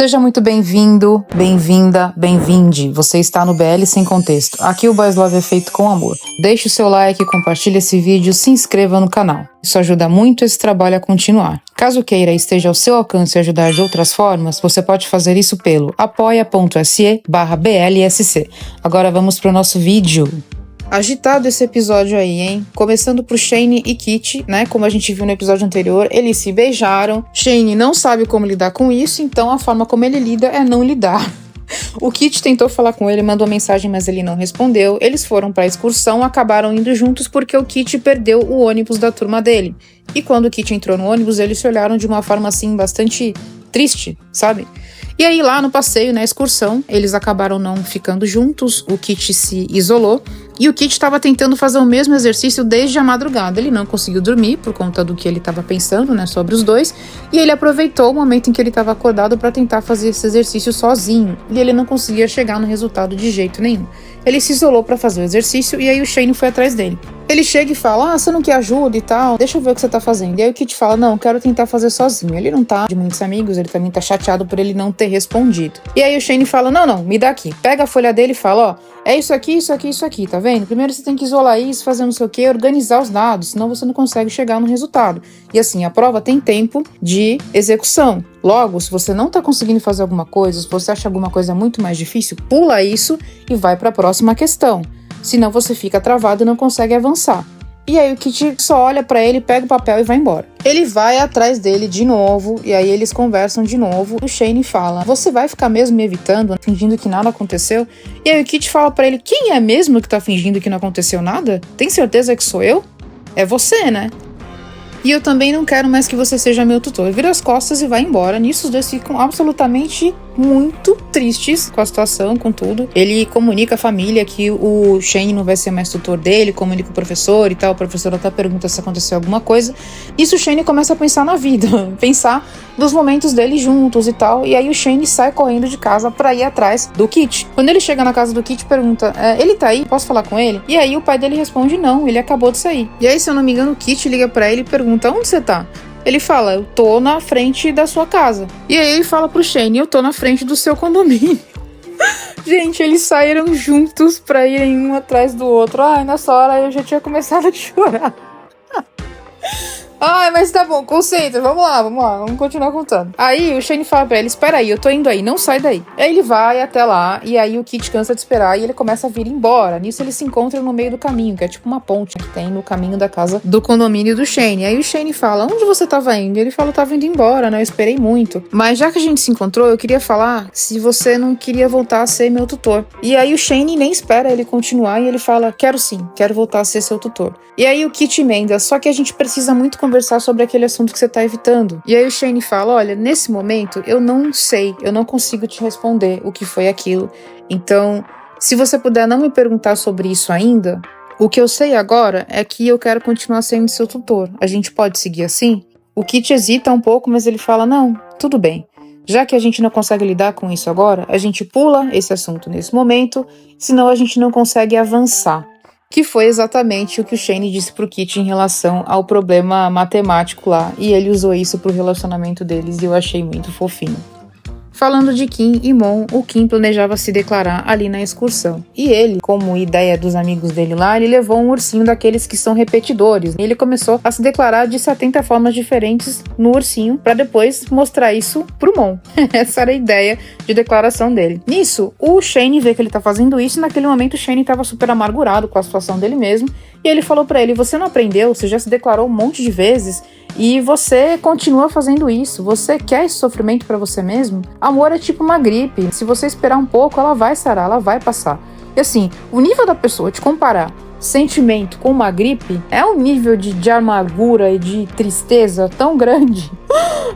Seja muito bem-vindo, bem-vinda, bem-vinde. Você está no BL Sem Contexto. Aqui o Boys Love é feito com amor. Deixe o seu like, compartilhe esse vídeo, se inscreva no canal. Isso ajuda muito esse trabalho a continuar. Caso queira e esteja ao seu alcance ajudar de outras formas, você pode fazer isso pelo apoia.se/BLSC. Agora vamos para o nosso vídeo. Agitado esse episódio aí, hein? Começando pro Shane e Kit, né? Como a gente viu no episódio anterior, eles se beijaram. Shane não sabe como lidar com isso, então a forma como ele lida é não lidar. O Kit tentou falar com ele, mandou mensagem, mas ele não respondeu. Eles foram pra excursão, acabaram indo juntos porque o Kit perdeu o ônibus da turma dele. E quando o Kit entrou no ônibus, eles se olharam de uma forma assim, bastante triste, sabe? E aí lá no passeio, na excursão, eles acabaram não ficando juntos, o Kit se isolou e o Kit estava tentando fazer o mesmo exercício desde a madrugada. Ele não conseguiu dormir por conta do que ele estava pensando, né, sobre os dois, e ele aproveitou o momento em que ele estava acordado para tentar fazer esse exercício sozinho, e ele não conseguia chegar no resultado de jeito nenhum. Ele se isolou para fazer o exercício e aí o Shane foi atrás dele. Ele chega e fala, você não quer ajuda e tal? Deixa eu ver o que você tá fazendo. E aí o Kit fala, não, quero tentar fazer sozinho. Ele não tá de muitos amigos, ele também tá chateado por ele não ter respondido. E aí o Shane fala, não, me dá aqui. Pega a folha dele e fala, é isso aqui, tá vendo? Primeiro você tem que isolar isso, fazer não sei o que, organizar os dados, senão você não consegue chegar no resultado. E assim, a prova tem tempo de execução. Logo, se você não tá conseguindo fazer alguma coisa, se você acha alguma coisa muito mais difícil, pula isso e vai para a próxima questão. Senão você fica travado e não consegue avançar. E aí o Kit só olha pra ele, pega o papel e vai embora. Ele vai atrás dele de novo, e aí eles conversam de novo. O Shane fala, você vai ficar mesmo me evitando, fingindo que nada aconteceu? E aí o Kit fala pra ele, quem é mesmo que tá fingindo que não aconteceu nada? Tem certeza que sou eu? É você, né? E eu também não quero mais que você seja meu tutor. Vira as costas e vai embora. Nisso os dois ficam absolutamente muito tristes com a situação, com tudo. Ele comunica à família que o Shane não vai ser mais tutor dele, comunica o professor e tal. O professor até pergunta se aconteceu alguma coisa. Nisso o Shane começa a pensar na vida, pensar nos momentos dele juntos e tal. E aí o Shane sai correndo de casa pra ir atrás do Kit. Quando ele chega na casa do Kit, pergunta, ele tá aí? Posso falar com ele? E aí o pai dele responde, não, ele acabou de sair. E aí, se eu não me engano, o Kit liga pra ele e pergunta, onde você tá? Ele fala, eu tô na frente da sua casa. E aí ele fala pro Shane, eu tô na frente do seu condomínio. Gente, eles saíram juntos pra irem um atrás do outro. Ai, nessa hora eu já tinha começado a chorar. Ai, mas tá bom, concentra, vamos lá, vamos continuar contando. Aí o Shane fala pra ele, espera aí, eu tô indo aí, não sai daí. Aí ele vai até lá, e aí o Kit cansa de esperar, e ele começa a vir embora. Nisso eles se encontram no meio do caminho, que é tipo uma ponte que tem no caminho da casa do condomínio do Shane. Aí o Shane fala, onde você tava indo? Ele fala, eu tava indo embora, né, eu esperei muito. Mas já que a gente se encontrou, eu queria falar se você não queria voltar a ser meu tutor. E aí o Shane nem espera ele continuar, e ele fala, quero sim, quero voltar a ser seu tutor. E aí o Kit emenda, só que a gente precisa muito conversar sobre aquele assunto que você tá evitando. E aí o Shane fala, olha, nesse momento eu não sei, eu não consigo te responder o que foi aquilo. Então, se você puder não me perguntar sobre isso ainda, o que eu sei agora é que eu quero continuar sendo seu tutor. A gente pode seguir assim? O Kit hesita um pouco, mas ele fala, não, tudo bem. Já que a gente não consegue lidar com isso agora, a gente pula esse assunto nesse momento, senão a gente não consegue avançar. Que foi exatamente o que o Shane disse pro Kit em relação ao problema matemático lá, e ele usou isso pro relacionamento deles e eu achei muito fofinho. Falando de Kim e Mon, o Kim planejava se declarar ali na excursão. E ele, como ideia dos amigos dele lá, ele levou um ursinho daqueles que são repetidores. E ele começou a se declarar de 70 formas diferentes no ursinho, pra depois mostrar isso pro Mon. Essa era a ideia de declaração dele. Nisso, o Shane vê que ele tá fazendo isso, e naquele momento o Shane tava super amargurado com a situação dele mesmo. E ele falou pra ele, você não aprendeu? Você já se declarou um monte de vezes e você continua fazendo isso. Você quer esse sofrimento pra você mesmo? Amor é tipo uma gripe. Se você esperar um pouco, ela vai sarar, ela vai passar. E assim, o nível da pessoa de comparar sentimento com uma gripe é um nível de amargura e de tristeza tão grande.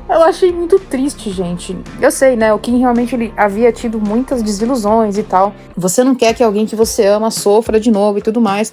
Eu achei muito triste, gente. Eu sei, né? O Kim realmente ele havia tido muitas desilusões e tal. Você não quer que alguém que você ama sofra de novo e tudo mais.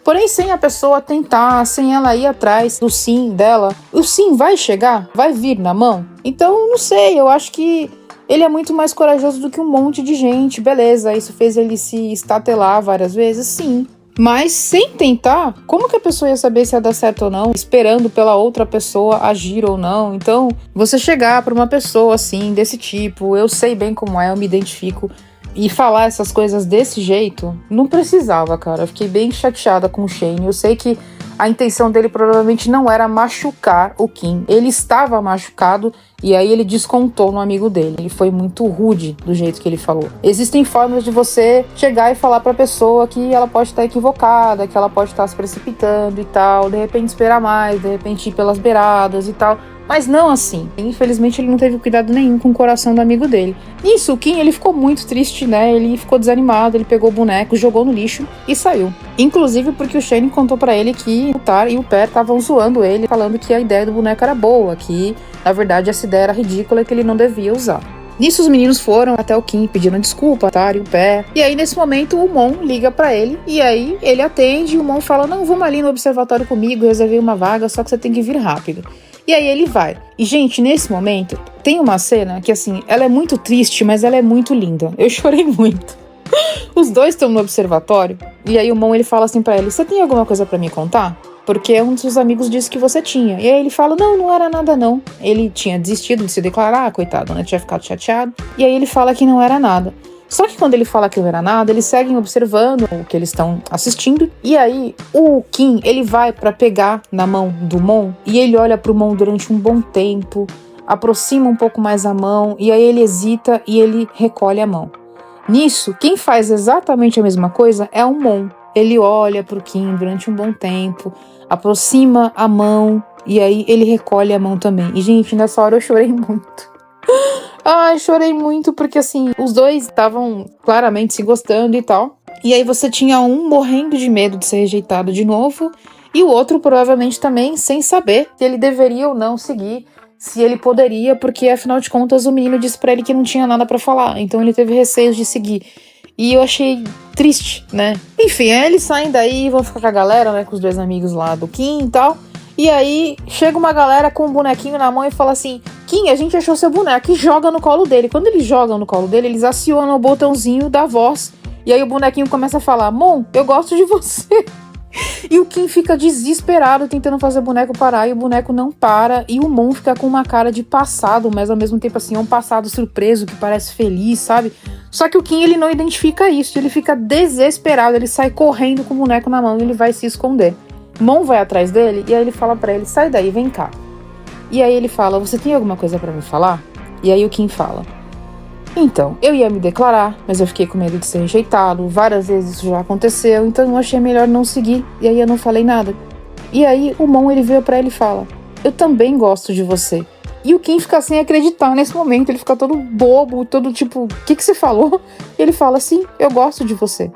Porém, sem a pessoa tentar, sem ela ir atrás do sim dela, o sim vai chegar? Vai vir na mão? Então, não sei, eu acho que ele é muito mais corajoso do que um monte de gente. Beleza, isso fez ele se estatelar várias vezes, sim. Mas sem tentar, como que a pessoa ia saber se ia dar certo ou não, esperando pela outra pessoa agir ou não? Então, você chegar pra uma pessoa assim, desse tipo, eu sei bem como é, eu me identifico, e falar essas coisas desse jeito, não precisava, cara. Eu fiquei bem chateada com o Shane. Eu sei que a intenção dele provavelmente não era machucar o Kim. Ele estava machucado e aí ele descontou no amigo dele. Ele foi muito rude do jeito que ele falou. Existem formas de você chegar e falar pra pessoa que ela pode estar equivocada, que ela pode estar se precipitando e tal, de repente esperar mais, de repente ir pelas beiradas e tal. Mas não assim. Infelizmente ele não teve cuidado nenhum com o coração do amigo dele. Nisso, o Kim, ele ficou muito triste, né? Ele ficou desanimado, ele pegou o boneco, jogou no lixo e saiu. Inclusive porque o Shane contou pra ele que o Tar e o Per estavam zoando ele, falando que a ideia do boneco era boa, que na verdade essa ideia era ridícula e que ele não devia usar. Nisso os meninos foram até o Kim pedindo desculpa, Tar e o Per. E aí nesse momento o Mon liga pra ele e aí ele atende e o Mon fala: não, vamos ali no observatório comigo, eu reservei uma vaga, só que você tem que vir rápido. E aí ele vai. E, gente, nesse momento, tem uma cena que, assim, ela é muito triste, mas ela é muito linda. Eu chorei muito. Os dois estão no observatório, e aí o Mon, ele fala assim pra ele: você tem alguma coisa pra me contar? Porque um dos seus amigos disse que você tinha. E aí ele fala: não era nada não. Ele tinha desistido de se declarar, coitado, né? Tinha ficado chateado. E aí ele fala que não era nada. Só que quando ele fala que não era nada, eles seguem observando o que eles estão assistindo. E aí, o Kim, ele vai pra pegar na mão do Mon. E ele olha pro Mon durante um bom tempo. Aproxima um pouco mais a mão. E aí ele hesita e ele recolhe a mão. Nisso, quem faz exatamente a mesma coisa é o Mon. Ele olha pro Kim durante um bom tempo. Aproxima a mão. E aí ele recolhe a mão também. E, gente, nessa hora eu chorei muito. Ai, chorei muito porque, assim, os dois estavam claramente se gostando e tal. E aí você tinha um morrendo de medo de ser rejeitado de novo e o outro provavelmente também sem saber se ele deveria ou não seguir, se ele poderia, porque afinal de contas o menino disse pra ele que não tinha nada pra falar, então ele teve receios de seguir. E eu achei triste, né? Enfim, aí eles saem daí, vão ficar com a galera, né, com os dois amigos lá do Kim e tal. E aí, chega uma galera com um bonequinho na mão e fala assim: Kim, a gente achou seu boneco, e joga no colo dele. Quando eles jogam no colo dele, eles acionam o botãozinho da voz. E aí o bonequinho começa a falar: Mon, eu gosto de você. E o Kim fica desesperado tentando fazer o boneco parar, e o boneco não para. E o Mon fica com uma cara de passado, mas ao mesmo tempo assim, é um passado surpreso que parece feliz, sabe? Só que o Kim, ele não identifica isso, ele fica desesperado, ele sai correndo com o boneco na mão e ele vai se esconder. Mon vai atrás dele e aí ele fala pra ele: sai daí, vem cá. E aí ele fala: você tem alguma coisa pra me falar? E aí o Kim fala: então, eu ia me declarar, mas eu fiquei com medo de ser rejeitado, várias vezes isso já aconteceu, então eu achei melhor não seguir, e aí eu não falei nada. E aí o Mon, ele veio pra ele e fala: eu também gosto de você. E o Kim fica sem acreditar nesse momento, ele fica todo bobo, todo tipo: o que você falou? E ele fala: sim, eu gosto de você.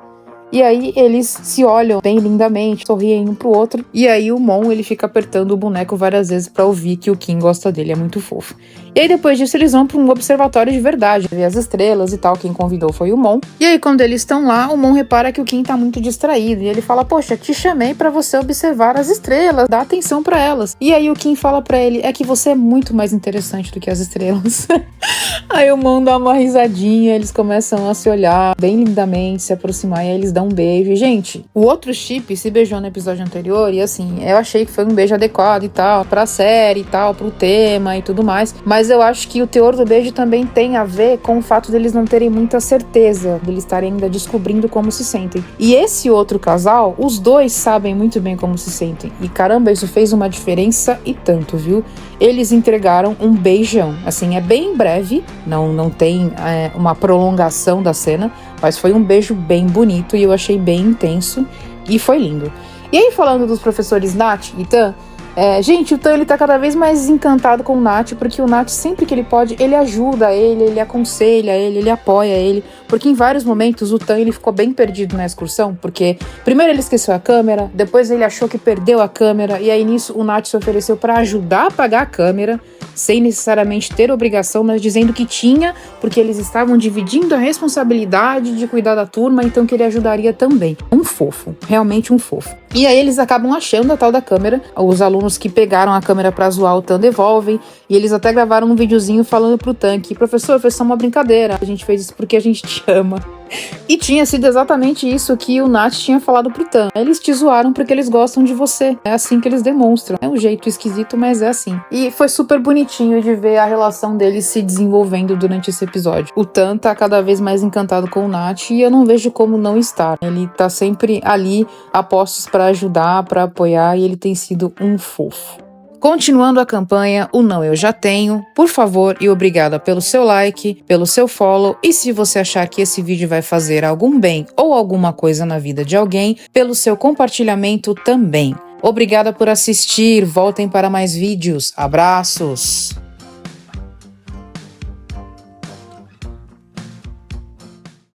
E aí eles se olham bem lindamente, sorriem um pro outro. E aí o Mon, ele fica apertando o boneco várias vezes pra ouvir que o Kim gosta dele, é muito fofo. E aí depois disso eles vão pra um observatório de verdade, ver as estrelas e tal. Quem convidou foi o Mon. E aí quando eles estão lá, o Mon repara que o Kim tá muito distraído. E ele fala: poxa, te chamei pra você observar as estrelas, dá atenção pra elas. E aí o Kim fala pra ele: é que você é muito mais interessante do que as estrelas. Aí o Mon dá uma risadinha, eles começam a se olhar bem lindamente, se aproximar, e aí eles dão um beijo. E, gente, o outro chip se beijou no episódio anterior, e assim, eu achei que foi um beijo adequado e tal, pra série e tal, pro tema e tudo mais, mas eu acho que o teor do beijo também tem a ver com o fato deles não terem muita certeza, deles estarem ainda descobrindo como se sentem. E esse outro casal, os dois sabem muito bem como se sentem, e caramba, isso fez uma diferença e tanto, viu? Eles entregaram um beijão, assim, é bem breve, não tem uma prolongação da cena, mas foi um beijo bem bonito e eu achei bem intenso e foi lindo. E aí, falando dos professores Nath e Tan, gente, o Tan, ele tá cada vez mais encantado com o Nath, porque o Nath, sempre que ele pode, ele ajuda ele aconselha ele apoia ele, porque em vários momentos o Tan, ele ficou bem perdido na excursão, porque primeiro ele esqueceu a câmera, depois ele achou que perdeu a câmera, e aí nisso o Nath se ofereceu para ajudar a apagar a câmera, sem necessariamente ter obrigação, mas dizendo que tinha, porque eles estavam dividindo a responsabilidade de cuidar da turma, então que ele ajudaria também. Um fofo, realmente um fofo. E aí eles acabam achando a tal da câmera, os alunos que pegaram a câmera pra zoar o Tan devolvem, e eles até gravaram um videozinho falando pro Tan que: professor, foi só uma brincadeira, a gente fez isso porque a gente te ama. E tinha sido exatamente isso que o Nat tinha falado pro Tan. Eles te zoaram porque eles gostam de você. É assim que eles demonstram. É um jeito esquisito, mas é assim. E foi super bonitinho de ver a relação deles se desenvolvendo durante esse episódio. O Tan tá cada vez mais encantado com o Nat e eu não vejo como não estar. Ele tá sempre ali, a postos pra ajudar, pra apoiar, e ele tem sido um fofo. Continuando a campanha, o Não Eu Já Tenho, por favor e obrigada pelo seu like, pelo seu follow, e se você achar que esse vídeo vai fazer algum bem ou alguma coisa na vida de alguém, pelo seu compartilhamento também. Obrigada por assistir, voltem para mais vídeos, abraços!